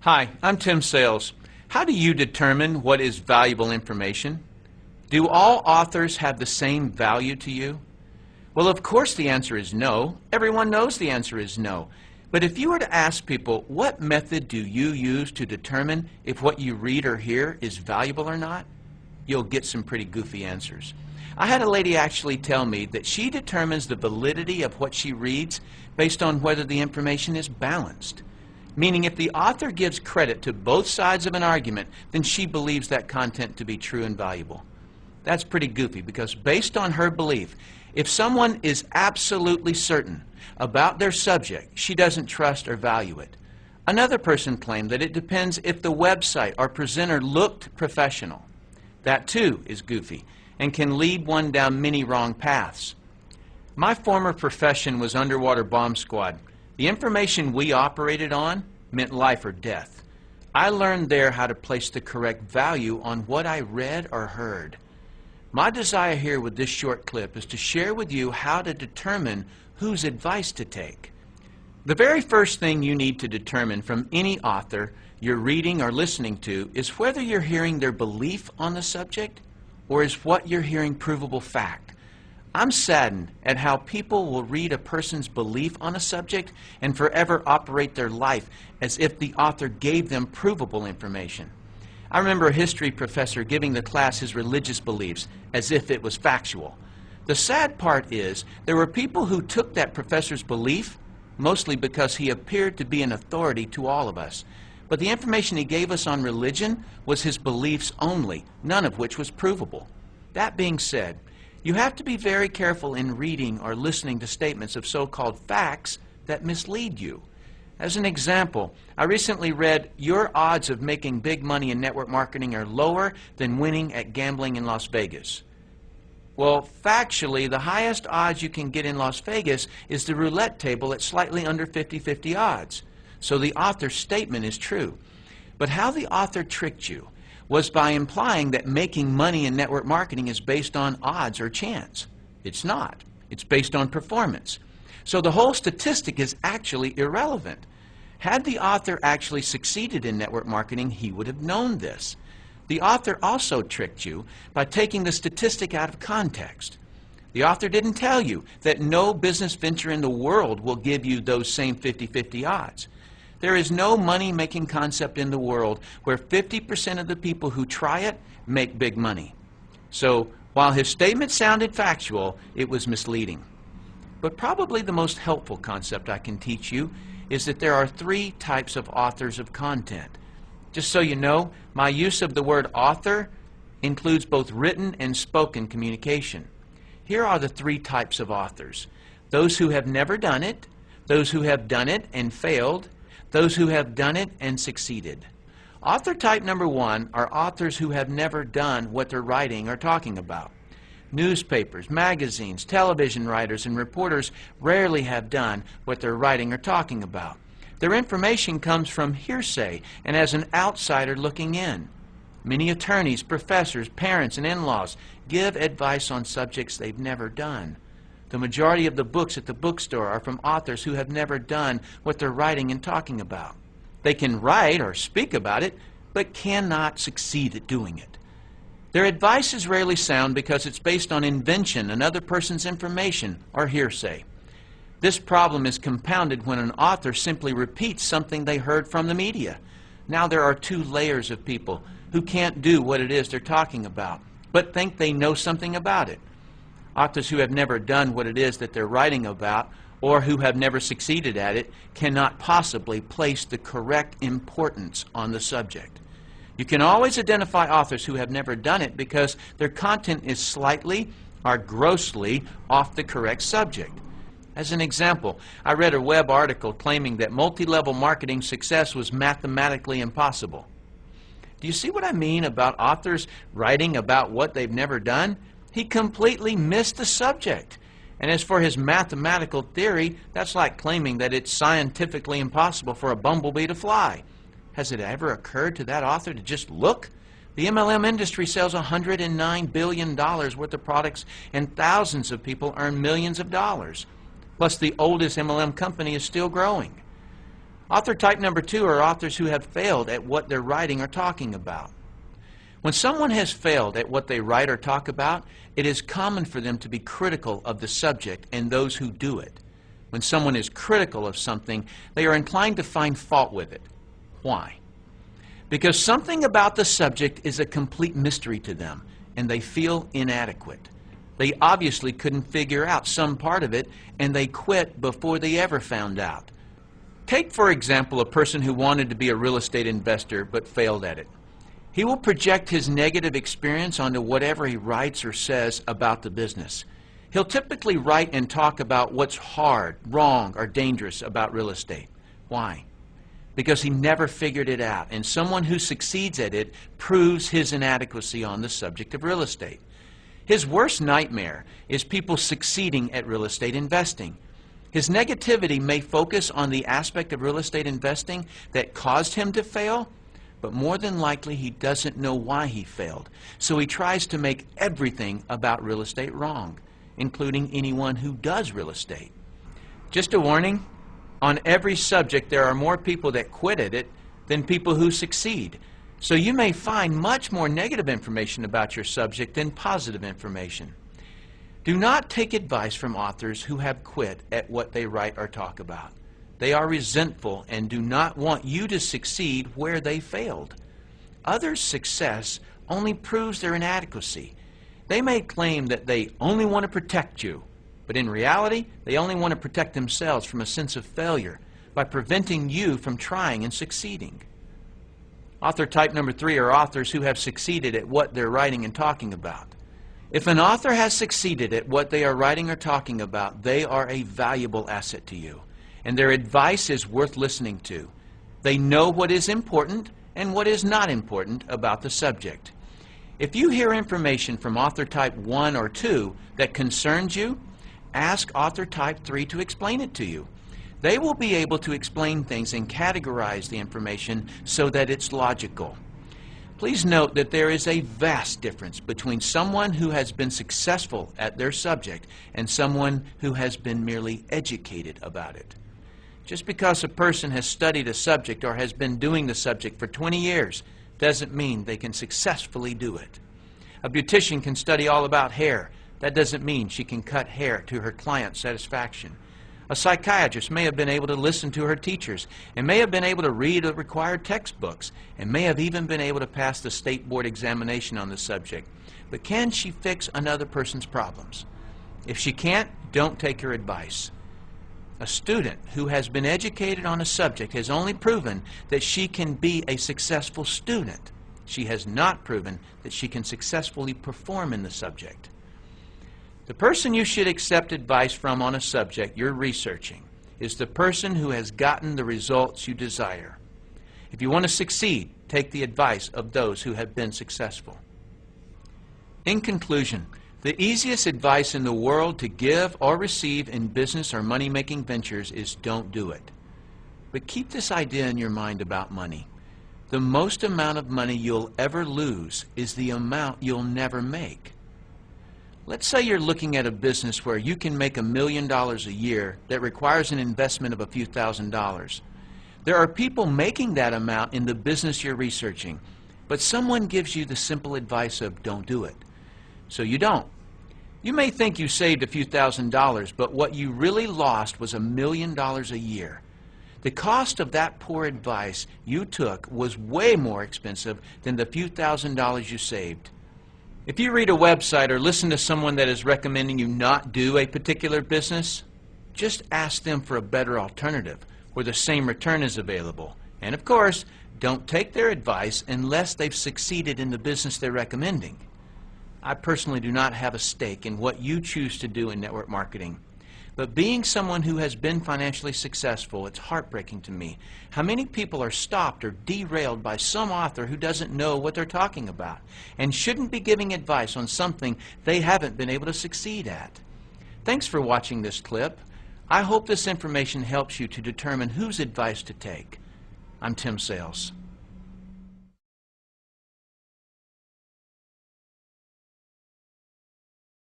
Hi, I'm Tim Sales. How do you determine what is valuable information? Do all authors have the same value to you? Well, of course the answer is no. Everyone knows the answer is no. But if you were to ask people, what method do you use to determine if what you read or hear is valuable or not? You'll get some pretty goofy answers. I had a lady actually tell me that she determines the validity of what she reads based on whether the information is balanced. Meaning if the author gives credit to both sides of an argument, then she believes that content to be true and valuable. That's pretty goofy because based on her belief, if someone is absolutely certain about their subject, she doesn't trust or value it. Another person claimed that it depends if the website or presenter looked professional. That too is goofy and can lead one down many wrong paths. My former profession was underwater bomb squad. The information we operated on meant life or death. I learned there how to place the correct value on what I read or heard. My desire here with this short clip is to share with you how to determine whose advice to take. The very first thing you need to determine from any author you're reading or listening to is whether you're hearing their belief on the subject or is what you're hearing provable fact. I'm saddened at how people will read a person's belief on a subject and forever operate their life as if the author gave them provable information. I remember a history professor giving the class his religious beliefs as if it was factual. The sad part is there were people who took that professor's belief mostly because he appeared to be an authority to all of us. But the information he gave us on religion was his beliefs only, none of which was provable. That being said, you have to be very careful in reading or listening to statements of so-called facts that mislead you. As an example, I recently read, your odds of making big money in network marketing are lower than winning at gambling in Las Vegas. Well, factually, the highest odds you can get in Las Vegas is the roulette table at slightly under 50-50 odds. So the author's statement is true. But how the author tricked you was by implying that making money in network marketing is based on odds or chance. It's not. It's based on performance. So the whole statistic is actually irrelevant. Had the author actually succeeded in network marketing, he would have known this. The author also tricked you by taking the statistic out of context. The author didn't tell you that no business venture in the world will give you those same 50-50 odds. There is no money-making concept in the world where 50% of the people who try it make big money. So, while his statement sounded factual, it was misleading. But probably the most helpful concept I can teach you is that there are three types of authors of content. Just so you know, my use of the word author includes both written and spoken communication. Here are the three types of authors: those who have never done it, those who have done it and failed, those who have done it and succeeded. Author type number one are authors who have never done what they're writing or talking about. Newspapers, magazines, television writers, and reporters rarely have done what they're writing or talking about. Their information comes from hearsay and as an outsider looking in. Many attorneys, professors, parents, and in-laws give advice on subjects they've never done. The majority of the books at the bookstore are from authors who have never done what they're writing and talking about. They can write or speak about it, but cannot succeed at doing it. Their advice is rarely sound because it's based on invention, another person's information, or hearsay. This problem is compounded when an author simply repeats something they heard from the media. Now there are two layers of people who can't do what it is they're talking about, but think they know something about it. Authors who have never done what it is that they're writing about or who have never succeeded at it cannot possibly place the correct importance on the subject. You can always identify authors who have never done it because their content is slightly or grossly off the correct subject. As an example, I read a web article claiming that multi-level marketing success was mathematically impossible. Do you see what I mean about authors writing about what they've never done? He completely missed the subject. And as for his mathematical theory, that's like claiming that it's scientifically impossible for a bumblebee to fly. Has it ever occurred to that author to just look? The MLM industry sells $109 billion worth of products and thousands of people earn millions of dollars. Plus the oldest MLM company is still growing. Author type number 2 are authors who have failed at what they're writing or talking about. When someone has failed at what they write or talk about, it is common for them to be critical of the subject and those who do it. When someone is critical of something, they are inclined to find fault with it. Why? Because something about the subject is a complete mystery to them, and they feel inadequate. They obviously couldn't figure out some part of it, and they quit before they ever found out. Take, for example, a person who wanted to be a real estate investor but failed at it. He will project his negative experience onto whatever he writes or says about the business. He'll typically write and talk about what's hard, wrong, or dangerous about real estate. Why? Because he never figured it out, and someone who succeeds at it proves his inadequacy on the subject of real estate. His worst nightmare is people succeeding at real estate investing. His negativity may focus on the aspect of real estate investing that caused him to fail, but more than likely he doesn't know why he failed. So he tries to make everything about real estate wrong, including anyone who does real estate. Just a warning, on every subject there are more people that quit at it than people who succeed. So you may find much more negative information about your subject than positive information. Do not take advice from authors who have quit at what they write or talk about. They are resentful and do not want you to succeed where they failed. Others' success only proves their inadequacy. They may claim that they only want to protect you, but in reality, they only want to protect themselves from a sense of failure by preventing you from trying and succeeding. Author type number 3 are authors who have succeeded at what they're writing and talking about. If an author has succeeded at what they are writing or talking about, they are a valuable asset to you, and their advice is worth listening to. They know what is important and what is not important about the subject. If you hear information from author type 1 or 2 that concerns you, ask author type 3 to explain it to you. They will be able to explain things and categorize the information so that it's logical. Please note that there is a vast difference between someone who has been successful at their subject and someone who has been merely educated about it. Just because a person has studied a subject or has been doing the subject for 20 years doesn't mean they can successfully do it. A beautician can study all about hair. That doesn't mean she can cut hair to her client's satisfaction. A psychiatrist may have been able to listen to her teachers and may have been able to read the required textbooks and may have even been able to pass the state board examination on the subject. But can she fix another person's problems? If she can't, don't take her advice. A student who has been educated on a subject has only proven that she can be a successful student. She has not proven that she can successfully perform in the subject. The person you should accept advice from on a subject you're researching is the person who has gotten the results you desire. If you want to succeed, take the advice of those who have been successful. In conclusion, the easiest advice in the world to give or receive in business or money-making ventures is don't do it. But keep this idea in your mind about money. The most amount of money you'll ever lose is the amount you'll never make. Let's say you're looking at a business where you can make $1 million a year that requires an investment of a few $1,000s. There are people making that amount in the business you're researching, but someone gives you the simple advice of don't do it. So you don't. You may think you saved a few $1,000s, but what you really lost was $1 million a year. The cost of that poor advice you took was way more expensive than the few $1,000s you saved. If you read a website or listen to someone that is recommending you not do a particular business, just ask them for a better alternative where the same return is available. And of course, don't take their advice unless they've succeeded in the business they're recommending. I personally do not have a stake in what you choose to do in network marketing. But being someone who has been financially successful, it's heartbreaking to me how many people are stopped or derailed by some author who doesn't know what they're talking about and shouldn't be giving advice on something they haven't been able to succeed at. Thanks for watching this clip. I hope this information helps you to determine whose advice to take. I'm Tim Sales.